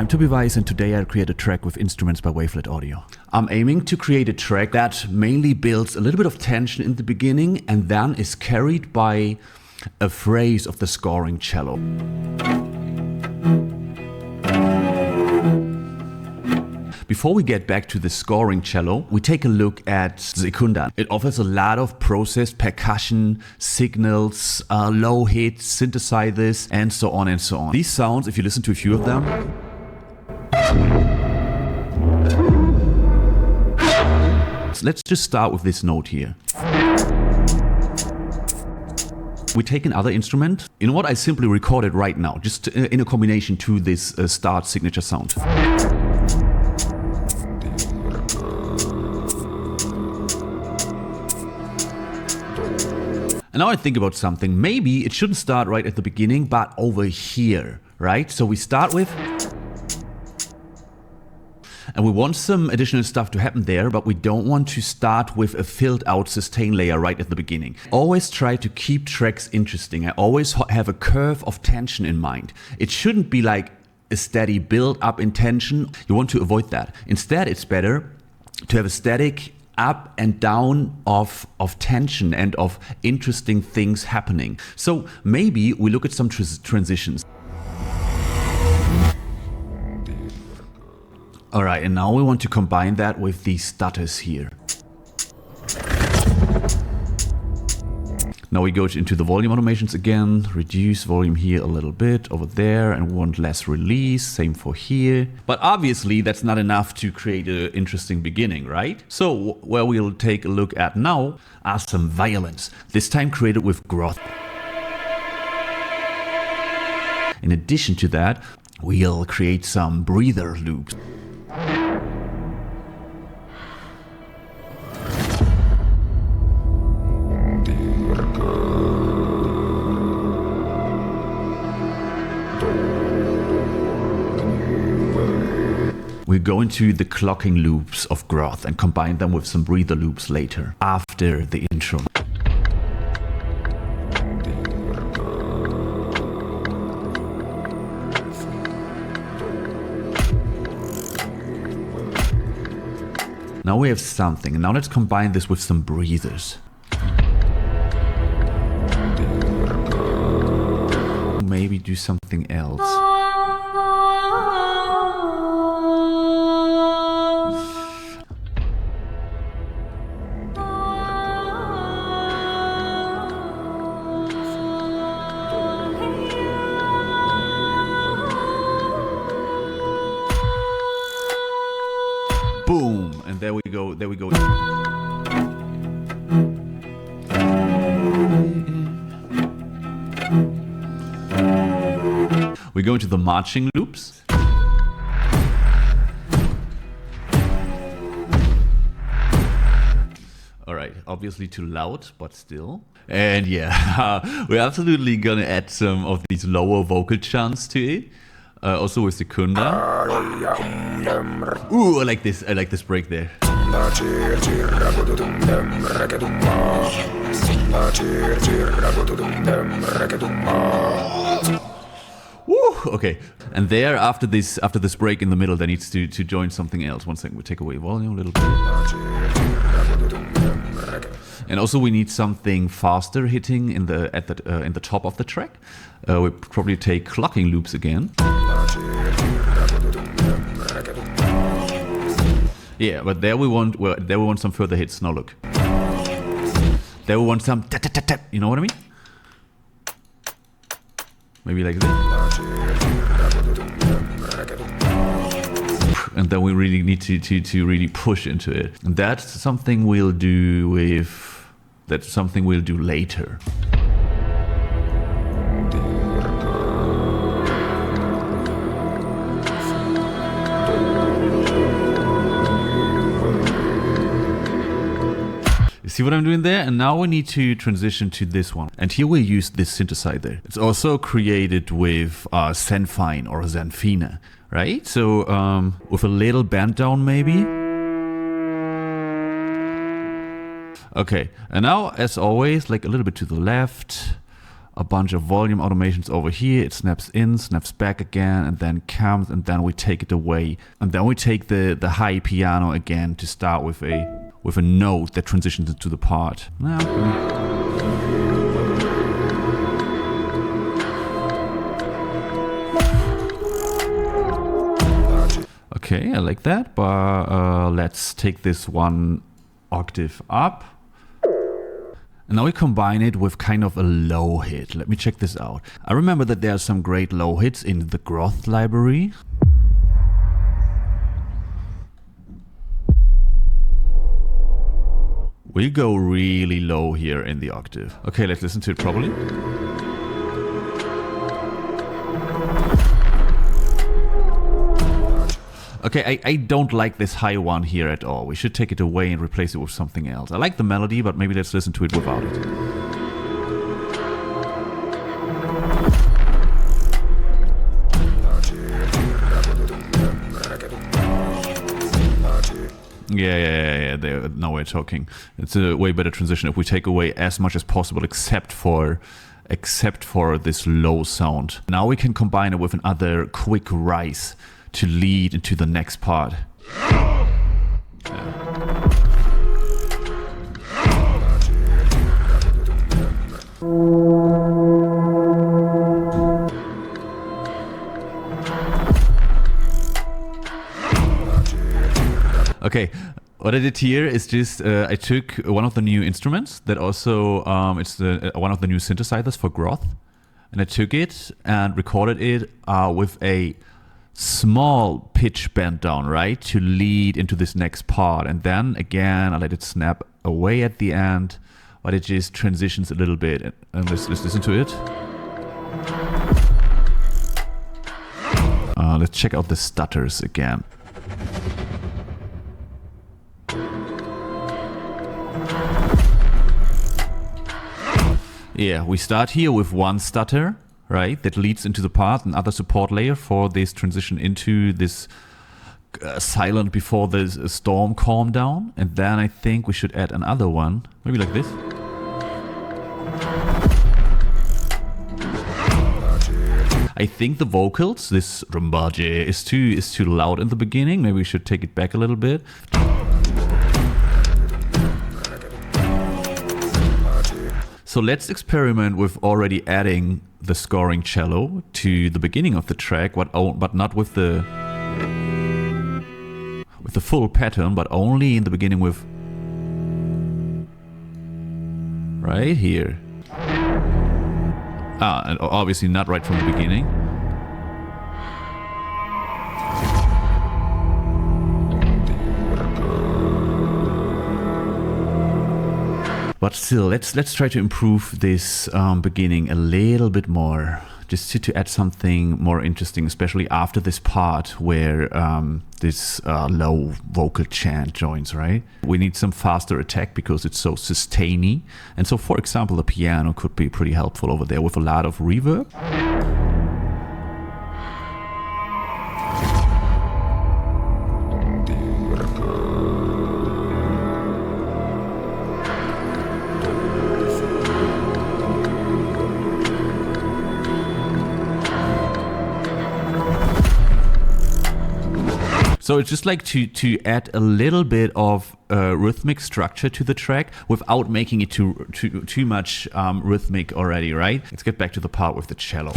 I'm Tobi Weiss, and today I create a track with instruments by Wavelet Audio. I'm aiming to create a track that mainly builds a little bit of tension in the beginning and then is carried by a phrase of the scoring cello. Before we get back to the scoring cello, we take a look at Sekunda. It offers a lot of processed percussion, signals, low hits, synthesizers, and so on and so on. These sounds, if you listen to a few of them, so let's just start with this note here. We take another instrument. You know what? I simply record it right now, just in a combination to this start signature sound. And now I think about something. Maybe it shouldn't start right at the beginning, but over here, right? So we start with, and we want some additional stuff to happen there, but we don't want to start with a filled out sustain layer right at the beginning. Always try to keep tracks interesting. I always have a curve of tension in mind. It shouldn't be like a steady build up in tension. You want to avoid that. Instead, it's better to have a static up and down of tension and of interesting things happening. So maybe we look at some transitions. All right, and now we want to combine that with these stutters here. Now we go into the volume automations again, reduce volume here a little bit over there, and we want less release, same for here. But obviously that's not enough to create an interesting beginning, right? So where we'll take a look at now are some violins, this time created with growth. In addition to that, we'll create some breather loops. We go into the clocking loops of growth and combine them with some breather loops later, after the intro. Now we have something, and now let's combine this with some breathers. Maybe do something else. Boom, and there we go, there we go. We go into the marching loops. All right, obviously too loud, but still. And yeah, we're absolutely gonna add some of these lower vocal chants to it. Also with Sekunda. Ooh, I like this break there. Woo, okay. And there, after this break in the middle, there needs to join something else. One second, we take away volume a little bit. And also we need something faster hitting in the top of the track. We probably take clocking loops again. Yeah, but there we want some further hits. Now look. There we want some tap tap tap tap. You know what I mean? Maybe like this. And then we really need to really push into it. And that's something we'll do later. See what I'm doing there? And now we need to transition to this one. And here we use this synthesizer. It's also created with Zenfine or Zenfina, right? So with a little bend down maybe. Okay, and now as always, like a little bit to the left, a bunch of volume automations over here. It snaps in, snaps back again, and then comes, and then we take it away. And then we take the high piano again to start with a note that transitions into the part. Okay, I like that, but let's take this one octave up. And now we combine it with kind of a low hit. Let me check this out. I remember that there are some great low hits in the Groth library. We go really low here in the octave. Okay, let's listen to it properly. Okay, I don't like this high one here at all. We should take it away and replace it with something else. I like the melody, but maybe let's listen to it without it. Yeah. Now we're talking. It's a way better transition if we take away as much as possible, except for this low sound. Now we can combine it with another quick rise to lead into the next part. Okay, what I did here is just I took one of the new instruments that also it's one of the new synthesizers for Groth, and I took it and recorded it with a small pitch bend down, right, to lead into this next part. And then again, I let it snap away at the end, but it just transitions a little bit. And let's listen to it. Let's check out the stutters again. Yeah, we start here with one stutter, right, that leads into the part, another support layer for this transition into this silent before the storm calm down. And then I think we should add another one, maybe like this. I think the vocals, this rumbaje, is too loud in the beginning. Maybe we should take it back a little bit. So let's experiment with already adding the scoring cello to the beginning of the track, but not with the full pattern, but only in the beginning with right here. And obviously not right from the beginning. But still, let's try to improve this beginning a little bit more, just to add something more interesting, especially after this part where this low vocal chant joins, right? We need some faster attack because it's so sustainy. And so, for example, the piano could be pretty helpful over there with a lot of reverb. So it's just like to add a little bit of rhythmic structure to the track without making it too much rhythmic already, right? Let's get back to the part with the cello.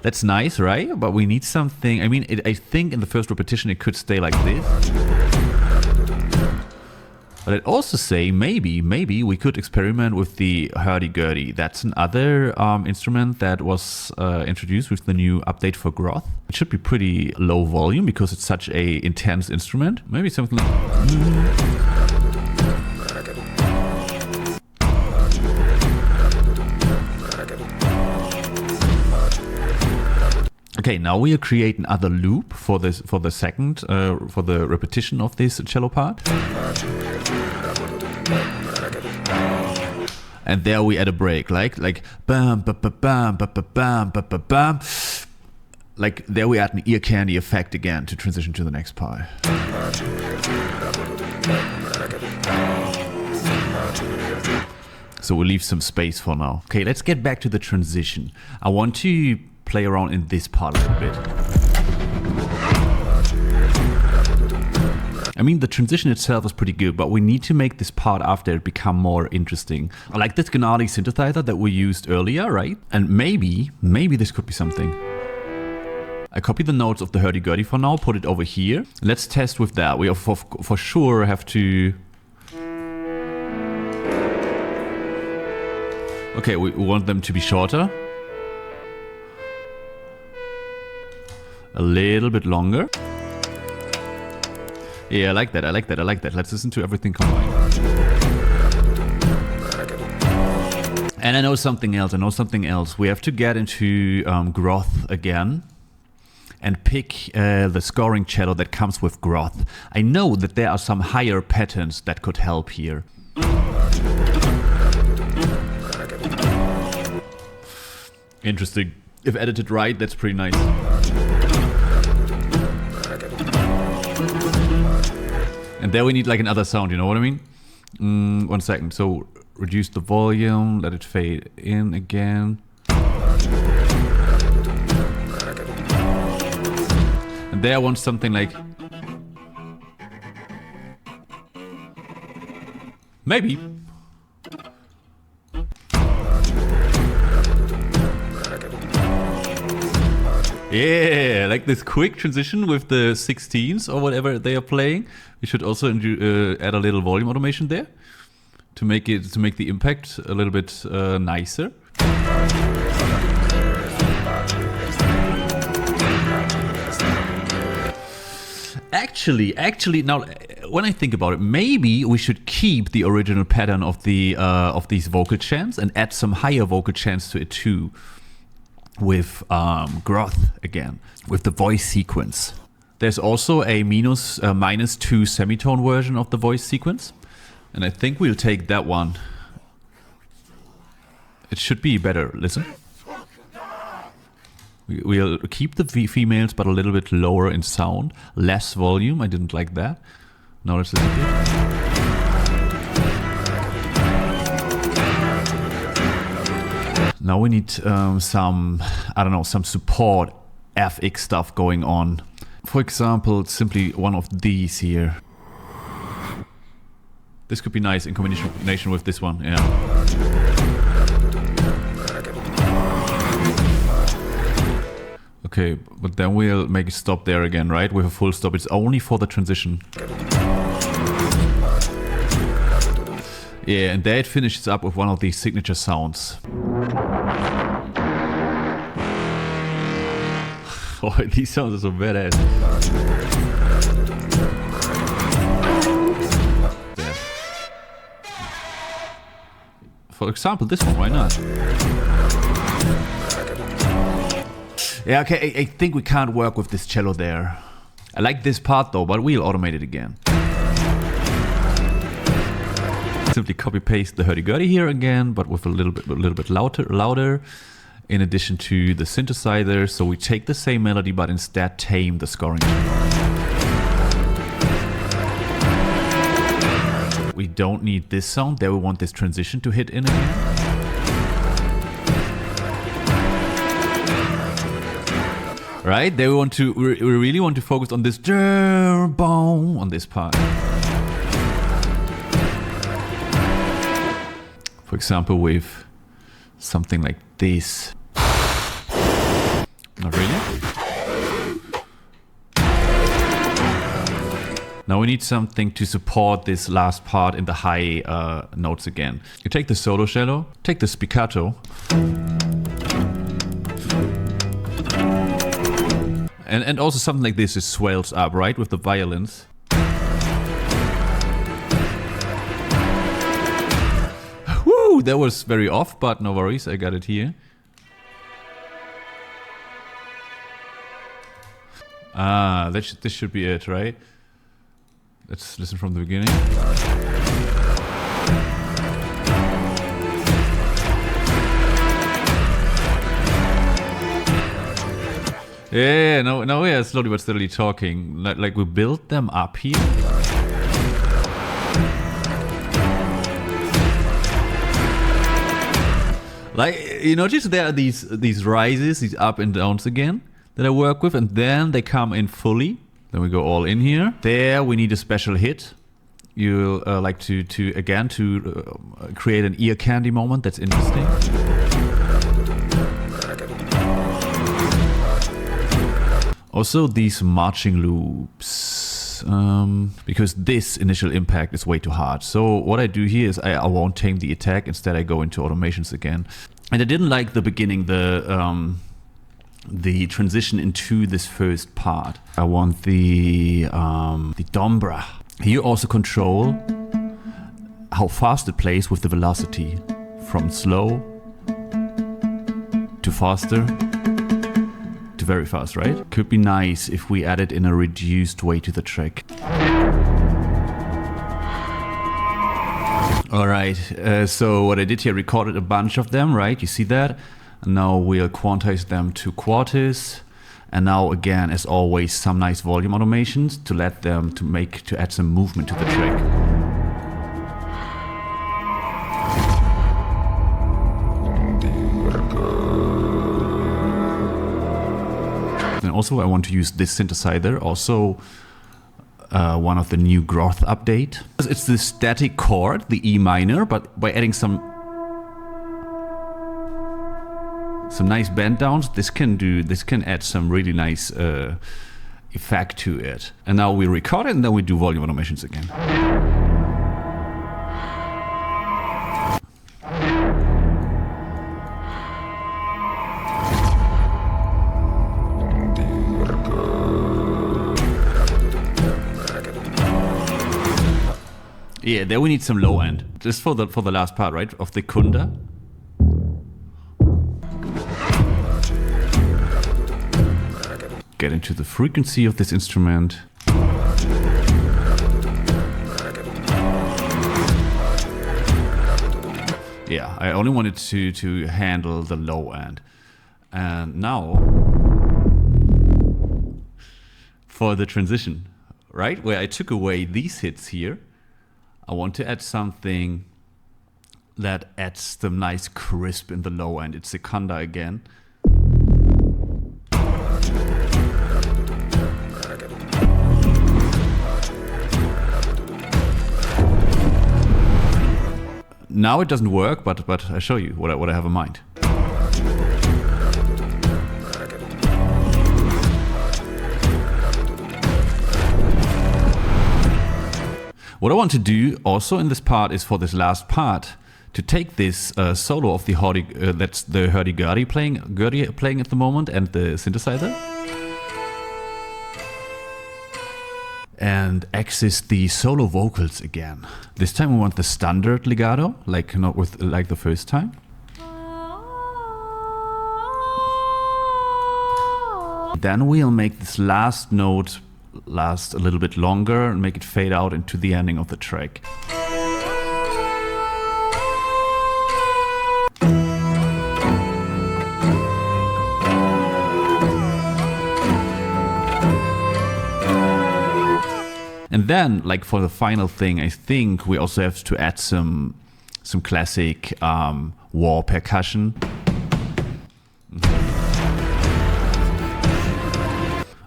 That's nice, right? But we need something. I mean, I think in the first repetition it could stay like this. But I'd also say maybe we could experiment with the hurdy-gurdy. That's another instrument that was introduced with the new update for Groth. It should be pretty low volume because it's such a intense instrument. Maybe something like... Okay, now we create another loop for this, for the second, for the repetition of this cello part. And there we add a break, like bam, ba ba bam, ba ba bam, ba ba bam. Like there we add an ear candy effect again to transition to the next part. So we'll leave some space for now. Okay, let's get back to the transition. I want to play around in this part a little bit. I mean, the transition itself is pretty good, but we need to make this part after it become more interesting. I like this Gennady synthesizer that we used earlier, right? And maybe this could be something. I copy the notes of the hurdy-gurdy for now, put it over here. Let's test with that. We for sure have to... Okay, we want them to be shorter. A little bit longer. Yeah, I like that, I like that, I like that. Let's listen to everything combined. And I know something else. We have to get into Groth again and pick the scoring cello that comes with Groth. I know that there are some higher patterns that could help here. Interesting. If edited right, that's pretty nice. And there we need like another sound, you know what I mean? 1 second. So reduce the volume, let it fade in again. And there I want something like... Maybe. Yeah, like this quick transition with the 16s or whatever they are playing. We should also add a little volume automation there to make the impact a little bit nicer. Actually, now when I think about it, maybe we should keep the original pattern of these vocal chants and add some higher vocal chants to it too. With Groth again, with the voice sequence. There's also a -2 semitone version of the voice sequence, and I think we'll take that one. It should be better. Listen. We'll keep the females, but a little bit lower in sound, less volume. I didn't like that. Now let's listen to it. Now we need some support FX stuff going on. For example, simply one of these here. This could be nice in combination with this one, yeah. Okay, but then we'll make a stop there again, right? With a full stop. It's only for the transition. Yeah, and there it finishes up with one of these signature sounds. Oh, these sounds are so badass. Yeah. For example, this one, why not? Yeah, okay, I think we can't work with this cello there. I like this part though, but we'll automate it again. Simply copy paste the hurdy-gurdy here again, but with a little bit louder. In addition to the synthesizer, so we take the same melody but instead tame the scoring. We don't need this sound, there we want this transition to hit in again. Right, there we really want to focus on this on this part. For example, with something like this. Not really. Now we need something to support this last part in the high notes again. You take the solo cello, take the spiccato, and also something like this is swells up, right, with the violins. Woo, that was very off, but no worries, I got it here. Ah, this should be it, right? Let's listen from the beginning. Yeah, no, we are slowly but steadily talking. Like we build them up here. Like, you notice there are these rises, these up and downs again that I work with, and then they come in fully. Then we go all in here. There we need a special hit. You like to create an ear candy moment that's interesting. Also these marching loops, because this initial impact is way too hard. So what I do here is I won't tame the attack. Instead I go into automations again. And I didn't like the beginning, the transition into this first part. I want the dombra. Here you also control how fast it plays with the velocity, from slow to faster to very fast, right? Could be nice if we add it in a reduced way to the track. All right, so what I did here, recorded a bunch of them, right? You see that? And now we'll quantize them to quarters. And now again, as always, some nice volume automations to let them to add some movement to the track. And also I want to use this synthesizer, also one of the new growth update. It's the static chord, the E minor, but by adding some nice bend downs, this can add some really nice effect to it. And now we record it and then we do volume automations again. Yeah, there we need some low end. Just for the last part, right? Of the Kunda. Get into the frequency of this instrument. Yeah, I only wanted to handle the low end. And now for the transition, right? Where I took away these hits here, I want to add something that adds some nice crisp in the low end. It's Sekunda again. Now it doesn't work, but I show you what I have in mind. What I want to do also in this part is, for this last part, to take this solo of the that's the hurdy-gurdy playing at the moment, and the synthesizer, and access the solo vocals again. This time we want the standard legato, like not with like the first time. Then we'll make this last note last a little bit longer and make it fade out into the ending of the track. And then, like for the final thing, I think we also have to add some classic wah percussion.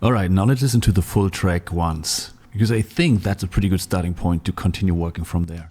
Alright, now let's listen to the full track once, because I think that's a pretty good starting point to continue working from there.